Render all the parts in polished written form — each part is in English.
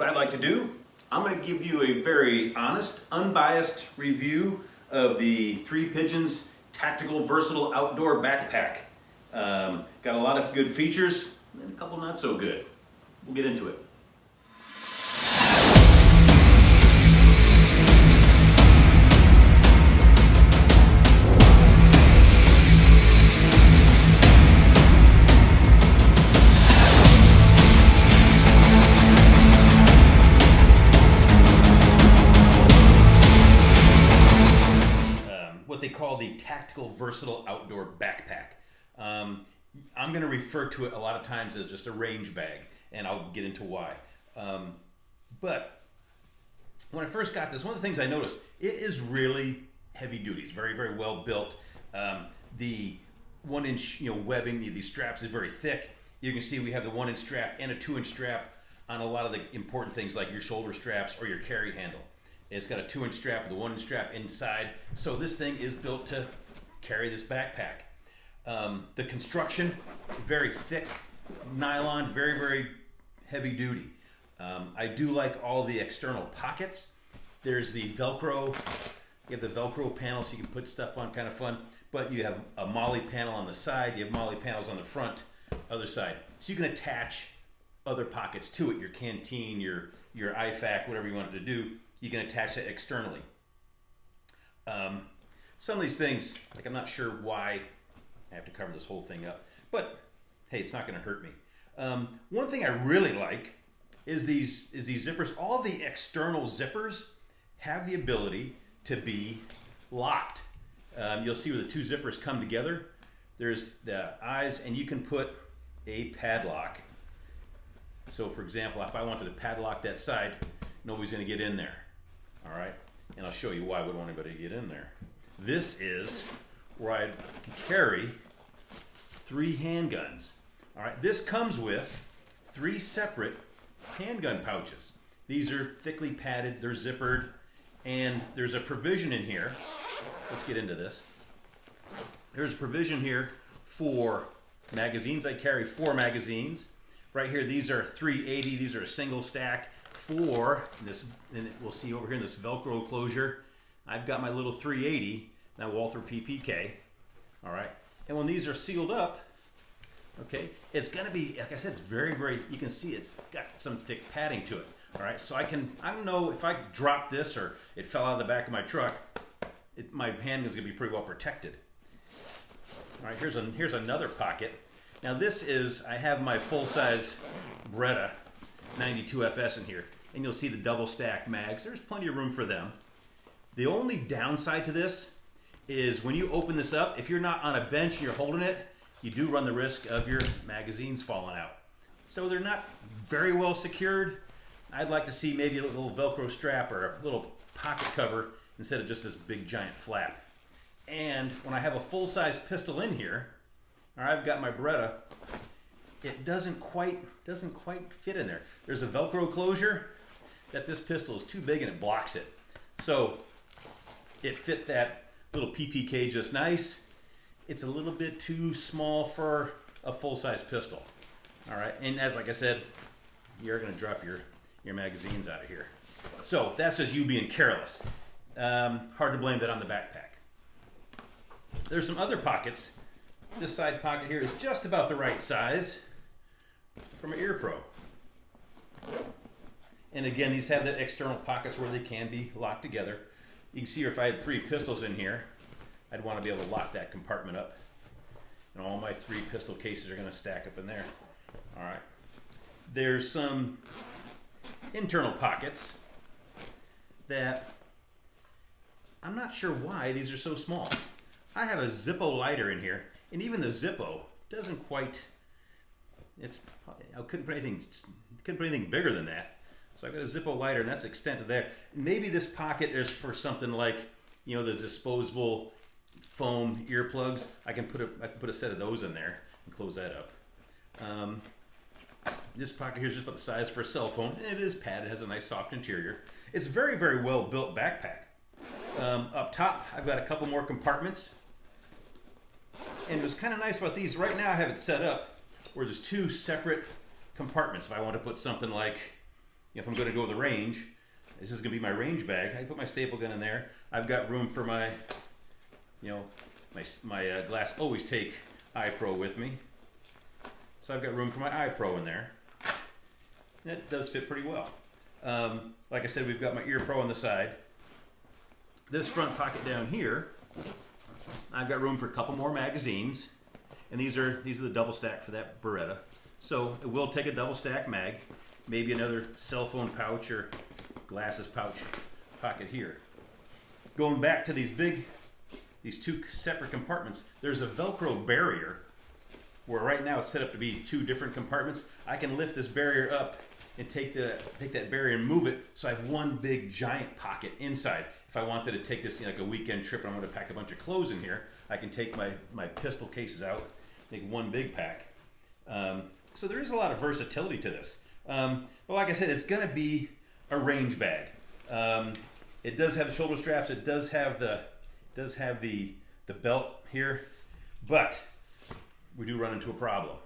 what I'd like to do, I'm going to give you a very honest, unbiased review of the ThreePigeons Tactical Versatile Outdoor Backpack. Got a lot of good features and a couple not so good. We'll get into it. What they call the Tactical Versatile Outdoor Backpack. I'm going to refer to it a lot of times as just a range bag, and I'll get into why. But when I first got this, one of the things I noticed, it is really heavy duty. It's very, very well built. The 1-inch webbing, these straps is very thick. You can see we have the 1-inch strap and a 2-inch strap on a lot of the important things like your shoulder straps or your carry handle. It's got a 2-inch strap with a 1-inch strap inside. So this thing is built to carry this backpack. The construction, very thick nylon, very, very heavy duty. I do like all the external pockets. There's the Velcro. You have the Velcro panel so you can put stuff on, kind of fun. But you have a MOLLE panel on the side. You have MOLLE panels on the front, other side. So you can attach other pockets to it. Your canteen, your IFAK, whatever you want it to do. You can attach that externally. Some of these things, like I'm not sure why I have to cover this whole thing up, but hey, it's not going to hurt me. One thing I really like is these zippers. All the external zippers have the ability to be locked. You'll see where the two zippers come together. There's the eyes, and you can put a padlock. So for example, if I wanted to padlock that side, nobody's going to get in there. All right, and I'll show you why I would want anybody to get in there. This is where I can carry 3 handguns. All right, this comes with 3 separate handgun pouches. These are thickly padded, they're zippered, and there's a provision in here. Let's get into this. There's a provision here for magazines. I carry 4 magazines. Right here, these are 380, these are a single stack. For this, and we'll see over here in this Velcro closure, I've got my little 380, now Walther PPK, all right? And when these are sealed up, okay, it's gonna be, like I said, it's very, very, you can see it's got some thick padding to it, all right? So I don't know if I drop this or it fell out of the back of my truck, my hand is gonna be pretty well protected. All right, here's another pocket. Now this is, I have my full-size Beretta 92FS in here, and you'll see the double stack mags. There's plenty of room for them. The only downside to this is when you open this up, if you're not on a bench and you're holding it, you do run the risk of your magazines falling out. So they're not very well secured. I'd like to see maybe a little Velcro strap or a little pocket cover instead of just this big giant flap. And when I have a full-size pistol in here, or I've got my Beretta, it doesn't quite fit in there. There's a Velcro closure that this pistol is too big and it blocks it. So it fit that little PPK just nice. It's a little bit too small for a full-size pistol. All right, and like I said, you're gonna drop your magazines out of here. So that's just you being careless. Hard to blame that on the backpack. There's some other pockets. This side pocket here is just about the right size from an ear pro. And again, these have the external pockets where they can be locked together. You can see if I had 3 pistols in here, I'd want to be able to lock that compartment up. And all my 3 pistol cases are going to stack up in there. All right. There's some internal pockets that I'm not sure why these are so small. I have a Zippo lighter in here, and even the Zippo doesn't quite, I couldn't put anything bigger than that. So I've got a Zippo lighter, and that's the extent of that. Maybe this pocket is for something like, the disposable foam earplugs. I can put a set of those in there and close that up. This pocket here is just about the size for a cell phone, and it is padded. It has a nice soft interior. It's very, very well built backpack. Up top, I've got a couple more compartments. And what's kind of nice about these, right now I have it set up where there's 2 separate compartments. If I want to put something like if I'm going to go to the range, this is going to be my range bag. I put my staple gun in there. I've got room for my, my glass always take iPro with me. So I've got room for my iPro in there. And it does fit pretty well. Like I said, we've got my ear pro on the side. This front pocket down here, I've got room for a couple more magazines. And these are the double stack for that Beretta. So it will take a double stack mag, maybe another cell phone pouch or glasses pouch pocket here. Going back to these two separate compartments, there's a Velcro barrier where right now it's set up to be two different compartments. I can lift this barrier up and take that barrier and move it so I have one big giant pocket inside. If I wanted to take this like a weekend trip and I'm going to pack a bunch of clothes in here, I can take my pistol cases out, make one big pack. So there is a lot of versatility to this. But like I said, it's going to be a range bag. It does have the shoulder straps. It does have the belt here, but we do run into a problem.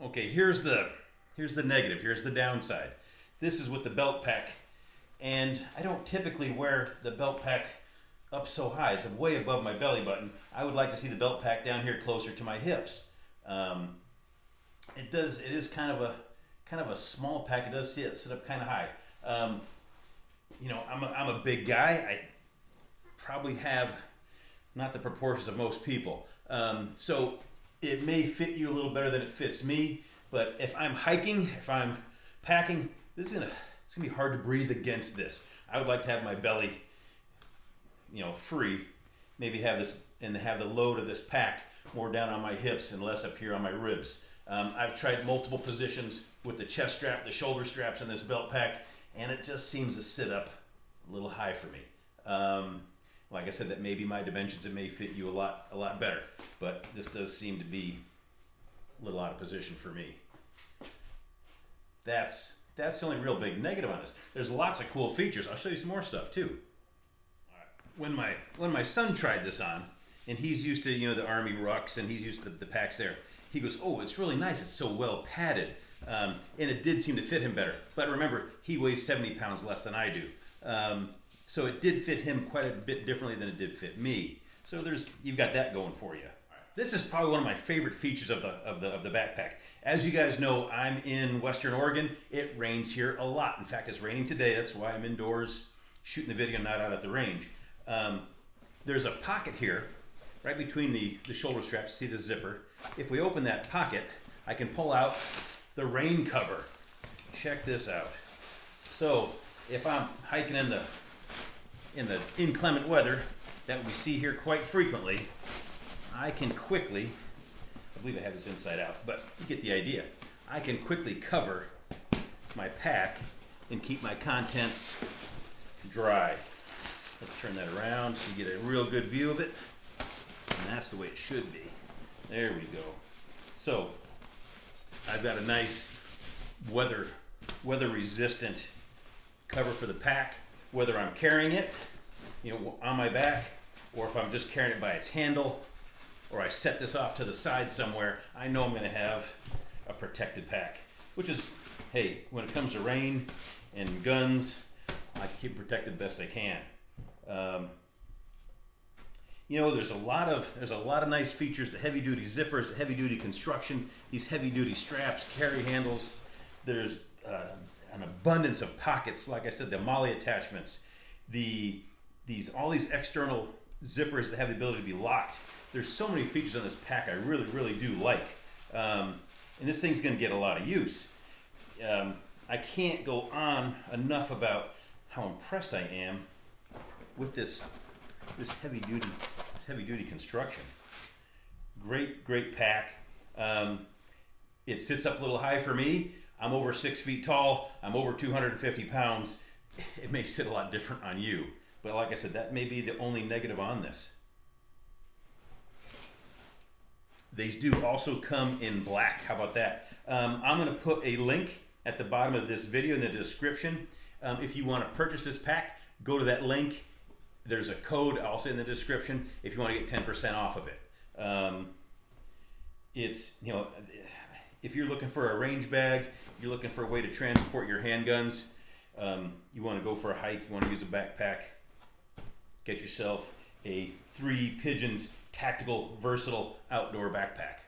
Okay, here's the negative. Here's the downside. This is with the belt pack, and I don't typically wear the belt pack up so high. It's way above my belly button. I would like to see the belt pack down here closer to my hips. It is kind of a small pack. It does sit up kind of high. I'm a big guy. I probably have not the proportions of most people. So it may fit you a little better than it fits me. But if I'm hiking, if I'm packing, it's gonna be hard to breathe against this. I would like to have my belly, free. Maybe have this and have the load of this pack more down on my hips and less up here on my ribs. I've tried multiple positions with the chest strap, the shoulder straps, and this belt pack, and it just seems to sit up a little high for me. Like I said, that may be my dimensions. It may fit you a lot better, but this does seem to be a little out of position for me. That's the only real big negative on this. There's lots of cool features. I'll show you some more stuff too. When my son tried this on, and he's used to the Army rucks, and he's used to the packs there, he goes, "Oh, it's really nice. It's so well padded," and it did seem to fit him better. But remember, he weighs 70 pounds less than I do, so it did fit him quite a bit differently than it did fit me. So you've got that going for you. This is probably one of my favorite features of the backpack. As you guys know, I'm in Western Oregon. It rains here a lot. In fact, it's raining today. That's why I'm indoors shooting the video, not out at the range. There's a pocket here, right between the shoulder straps. See the zipper? If we open that pocket, I can pull out the rain cover. Check this out. So if I'm hiking in the inclement weather that we see here quite frequently, I can quickly, I believe I have this inside out, but you get the idea. I can quickly cover my pack and keep my contents dry. Let's turn that around so you get a real good view of it. And that's the way it should be. There we go. So I've got a nice weather resistant cover for the pack, whether I'm carrying it, on my back, or if I'm just carrying it by its handle, or I set this off to the side somewhere. I know I'm going to have a protected pack, which is, hey, when it comes to rain and guns, I can keep protected best I can. There's a lot of nice features. The heavy duty zippers, the heavy duty construction, these heavy duty straps, carry handles. There's an abundance of pockets. Like I said, the MOLLE attachments, all these external zippers that have the ability to be locked. There's so many features on this pack I really, really do like. And this thing's going to get a lot of use. I can't go on enough about how impressed I am with this heavy duty construction. Great pack. It sits up a little high for me. I'm over 6 feet tall. I'm over 250 pounds. It may sit a lot different on you. But like I said, that may be the only negative on this. These do also come in black. How about that? I'm going to put a link at the bottom of this video in the description. If you want to purchase this pack, go to that link. There's a code also in the description if you want to get 10% off of it. If you're looking for a range bag, you're looking for a way to transport your handguns, you want to go for a hike, you want to use a backpack, get yourself a ThreePigeons tactical versatile outdoor backpack.